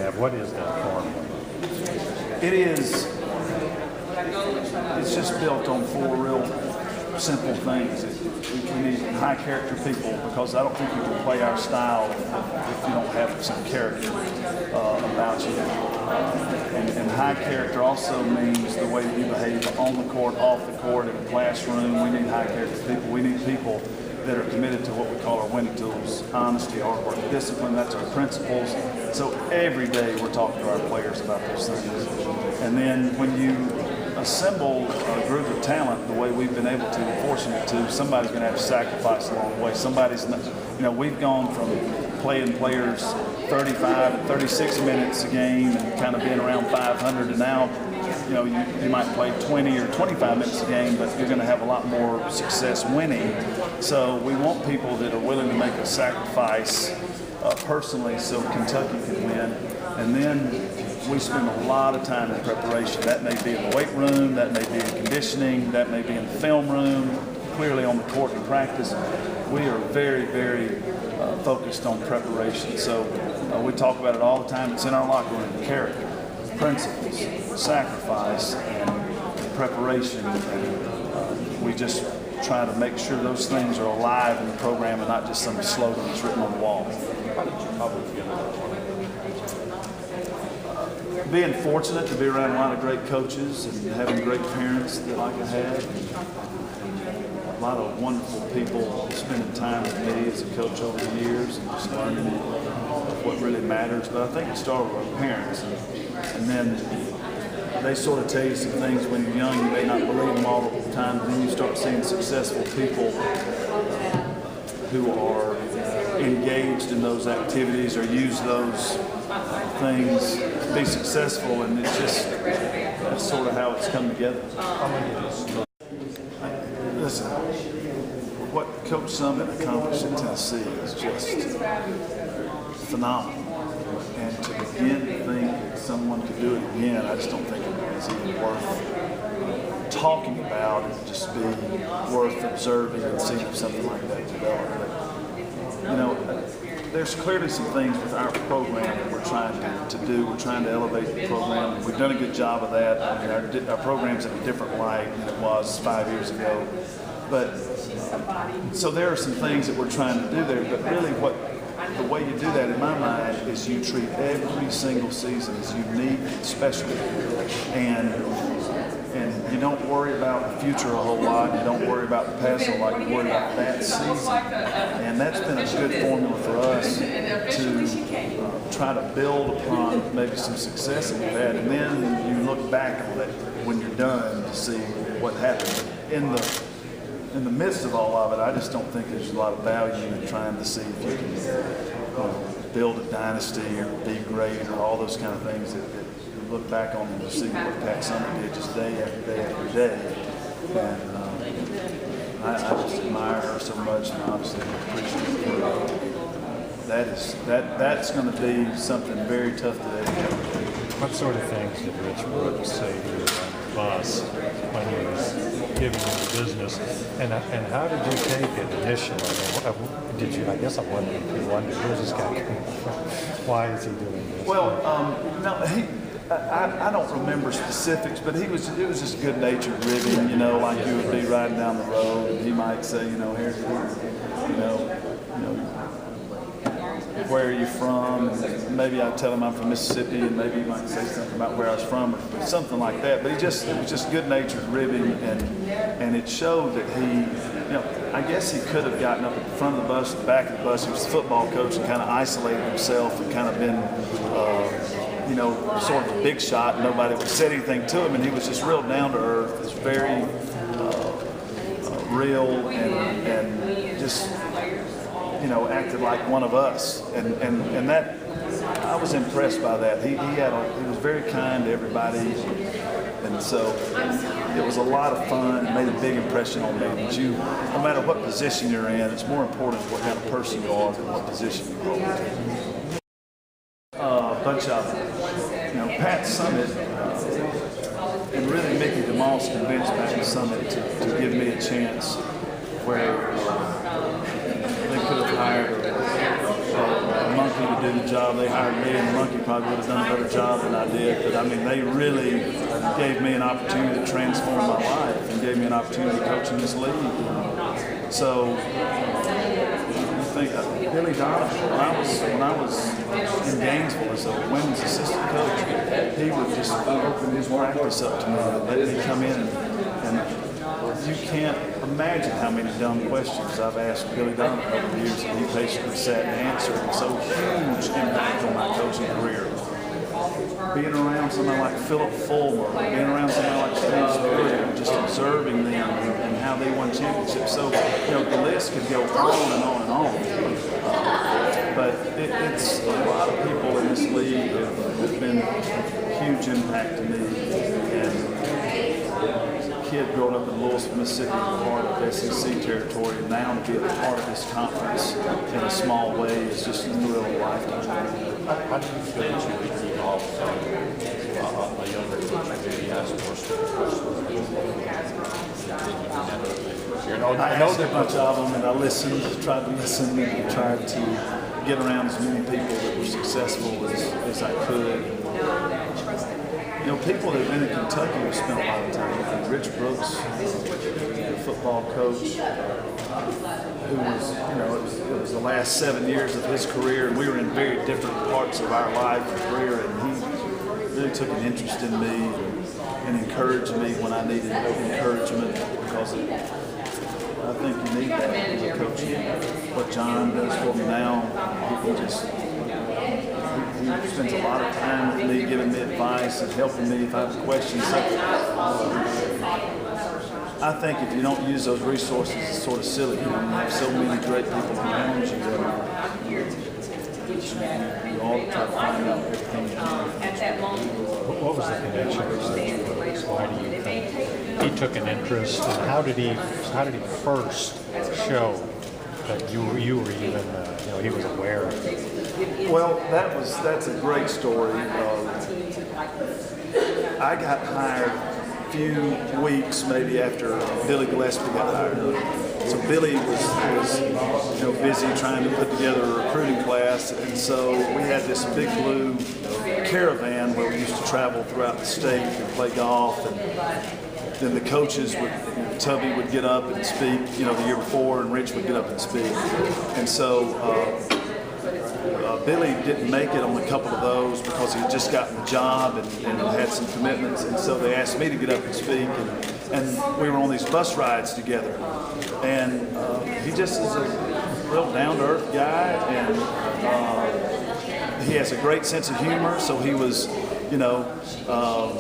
have. What is that formula? It's just built on 4 real simple things. We need high character people, because I don't think you can play our style if you don't have some character about you. And high character also means the way you behave on the court, off the court, in the classroom. We need high character people. We need people that are committed to what we call our winning tools: honesty, hard work, discipline. That's our principles. So every day we're talking to our players about those things. And then when you assemble a group of talent the way we've been able to, and fortunate to, somebody's going to have to sacrifice along the way. Somebody's not, we've gone from playing players 35 and 36 minutes a game and kind of being around 500 to now, you might play 20 or 25 minutes a game, but you're going to have a lot more success winning. So we want people that are willing to make a sacrifice personally so Kentucky can win. And then we spend a lot of time in preparation. That may be in the weight room, that may be in conditioning, that may be in the film room, clearly on the court in practice. We are very, very focused on preparation. So we talk about it all the time. It's in our locker room: character, principles, sacrifice, and preparation. And we just try to make sure those things are alive in the program and not just some slogan that's written on the wall. Being fortunate to be around a lot of great coaches and having great parents that like I had. A lot of wonderful people spending time with me as a coach over the years and just learning what really matters. But I think it started with our parents. And then they sort of tell you some things when you're young. You may not believe them all the time, but then you start seeing successful people who are engaged in those activities or use those things to be successful, and it's just, that's sort of how it's come together. Listen, what Coach Summit accomplished in Tennessee is just phenomenal. And to begin to think that someone could do it again, I just don't think it is even worth talking about. It would just be worth observing and seeing if something like that developed. There's clearly some things with our program that we're trying to do. We're trying to elevate the program. We've done a good job of that. I mean, our program's in a different light than it was 5 years ago. But so there are some things that we're trying to do there. But really, the way you do that, in my mind, is you treat every single season as unique and special, and you don't worry about the future a whole lot. You don't worry about the past a lot. You worry about that season, and that's been a good formula for us to try to build upon maybe some success that we've had, and then you look back on it when you're done to see what happened. In the midst of all of it, I just don't think there's a lot of value in trying to see if you can build a dynasty or be great or all those kind of things that you look back on and you see what Pat Summitt did just day after day after day. And I just admire her so much, and obviously appreciate her. That's going to be something very tough to educate. What sort of things did Rich Brooks say to your boss when he was giving you the business, and how did you take it initially? Did you? I guess I'm wondering. Where's this guy coming from? Why is he doing this? Well, no, I don't remember specifics, but it was just good-natured ribbing, like you would be riding down the road, and he might say, here's where are you from? And maybe I'd tell him I'm from Mississippi, and maybe he might say something about where I was from, or something like that. But it was just good-natured ribbing, and it showed that he, I guess he could have gotten up at the front of the bus, the back of the bus. He was the football coach and kind of isolated himself and kind of been, sort of a big shot. And nobody would have said anything to him, and he was just real down to earth. It was very real and just, acted like one of us, and that I was impressed by that. He was very kind to everybody, and so it was a lot of fun. It made a big impression on me. That no matter what position you're in, it's more important what kind of person you are than what position you hold. A bunch of Pat Summitt and really Mickey DeMoss convinced Pat Summitt to give me a chance where they could have hired a monkey monkey to do the job. They hired me, and the monkey probably would have done a better job than I did. But I mean, they really gave me an opportunity to transform my life and gave me an opportunity to coach in this league. So you think Billy Donovan, when I was in Gainesville as a women's assistant coach, he would just open his practice up to me and let me come in and you can't imagine how many dumb questions I've asked Billy Donovan over the years, and he patiently sat and answered. And so huge impact on my coaching career. Being around somebody like Philip Fulmer, being around somebody like Steve Spurrier, just observing them and how they won championships. So, the list could go on and on and on. But it's a lot of people in this league have been a huge impact to me. And kid growing up in Louisville, Mississippi, part of SEC territory, and now to be a part of this conference in a small way is just a thrill of a lifetime. How do you feel that you evolved from a younger coach maybe asked more I asked a bunch of them, and I listened, tried to listen, and tried to get around as many people that were successful as I could. People that have been in Kentucky have spent a lot of time with me. Rich Brooks, the football coach, who was, it was the last 7 years of his career, and we were in very different parts of our life and career, and he really took an interest in me and encouraged me when I needed encouragement, because I think you need that as a coach. What John does for me now, he spends a lot of time with me, giving me advice and helping me if I have questions. So, I think if you don't use those resources, it's sort of silly. You have so many great people around you that you all try to find out everything you can. What was the connection with Steve Brooks? Why do you think he took an interest, and how did he first show that you were even he was aware of it? Well, that's a great story. I got hired a few weeks maybe after Billy Gillespie got hired. So Billy was busy trying to put together a recruiting class, and so we had this big blue caravan where we used to travel throughout the state and play golf, and then the coaches would, Tubby would get up and speak, the year before, and Rich would get up and speak. And so Billy didn't make it on a couple of those because he had just gotten the job and had some commitments, and so they asked me to get up and speak, and we were on these bus rides together. And he just is a real down-to-earth guy, and he has a great sense of humor, so he was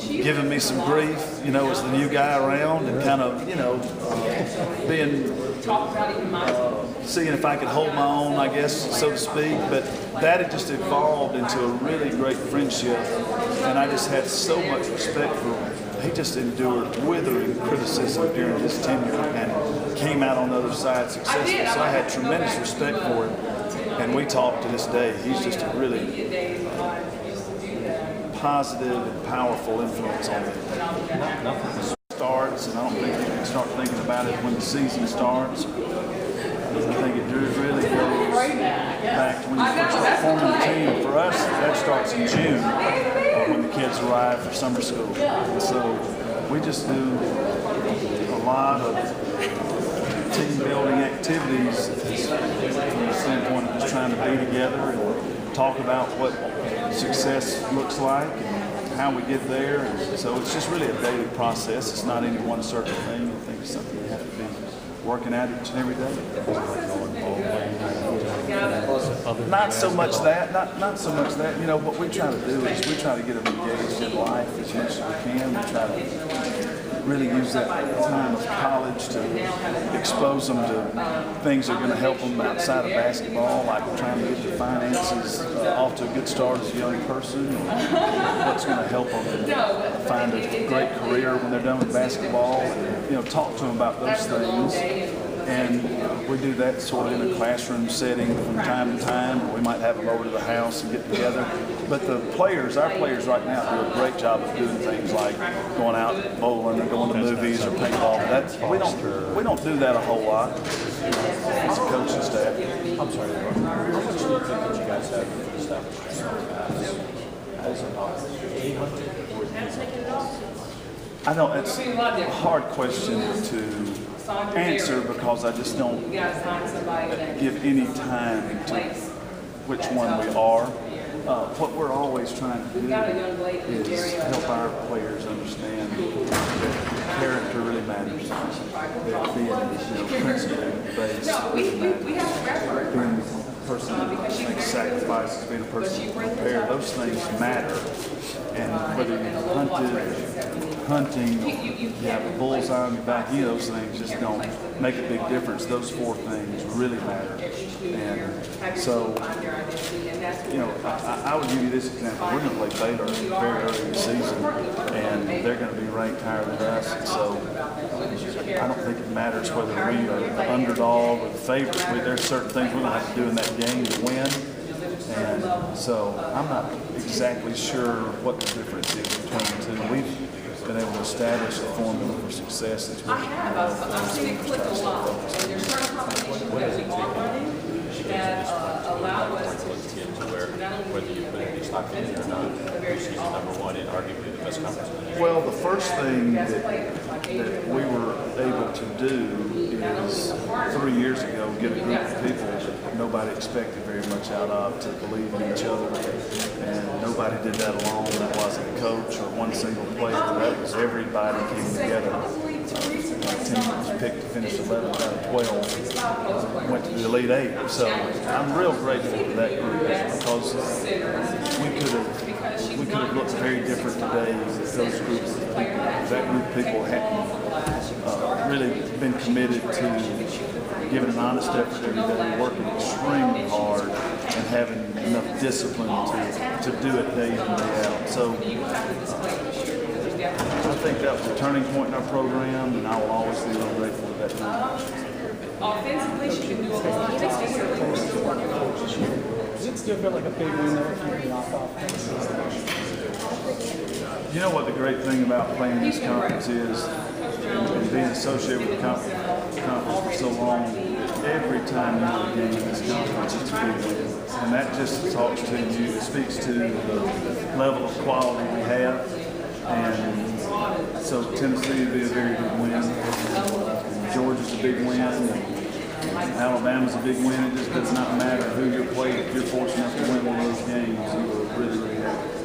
giving me some grief, as the new guy around, and kind of, seeing if I could hold my own, I guess, so to speak. But that had just evolved into a really great friendship, and I just had so much respect for him. He just endured withering criticism during his tenure and came out on the other side successful. So I had tremendous respect for him, and we talk to this day. He's just a really positive and powerful influence on me. Nothing starts, and I don't think you can start thinking about it when the season starts. I think it really goes back to when you first start forming the team. For us, that starts in June when the kids arrive for summer school. And so we just do a lot of team building activities from the standpoint of just trying to be together and talk about what success looks like and how we get there. And so it's just really a daily process. It's not any one certain thing. I think it's something we have to be working at each and every day. Not so much that. Not so much that. What we try to do is we try to get them engaged in life as much as we can. We try to really use that time of college to expose them to things that are going to help them outside of basketball, like trying to get their finances off to a good start as a young person, and what's going to help them find a great career when they're done with basketball. Talk to them about those things. And we do that sort of in a classroom setting from time to time, or we might have them over to the house and get together. But the players, our players right now do a great job of doing things like going out bowling or going to movies or paintball. We don't do that a whole lot as a coaching staff. I'm sorry, how much do you think that you guys have for the staff as a hunting? I don't, it's a hard question to answer because I just don't give any time to which one we are. What we're always trying to do is help our players understand that character really matters. That being, principle based really matters. Being a person that makes sacrifices, being a person that prepares, those things matter. And whether you're hunting, you have a bullseye on your back, those things just don't make a big difference. Those four things really matter. And so, I would give you this example. We're going to play Baylor very early in the season, and they're going to be ranked higher than us. And so, I don't think it matters whether we are the underdog or the favorite. There's certain things we're going to have to do in that game to win. And so I'm not exactly sure what the difference is between the two. We've been able to establish a formula for success that's working well for us. What does it take that allow us to whether you put any stock in it or not, she's number one and arguably the best conference. Well, the first thing that we were able to do is 3 years ago get a group of people that nobody expected very much out of to believe in each other, and nobody did that alone. That wasn't a coach or one single player. That was everybody came together. Our team was picked to finish 11 out of 12, went to the Elite Eight. So I'm real grateful to that group because we could have looked very different today if those groups of people, that group of people hadn't really been committed to giving an honest effort every day, working extremely hard, and having enough discipline to do it day in and day out. So I think that was a turning point in our program, and I will always be real grateful to that group. Offensively, she can do a lot. Does it still feel like a big win though if you knock off? You know what the great thing about playing this conference is, and being associated with the conference for so long, every time you have a game in this conference, it's a big win. And that just talks to you, it speaks to the level of quality we have. And so Tennessee would be a very good win. Georgia's a big win. Alabama's a big win. It just does not matter who you're playing. If you're fortunate enough to win one of those games, you are really, really happy.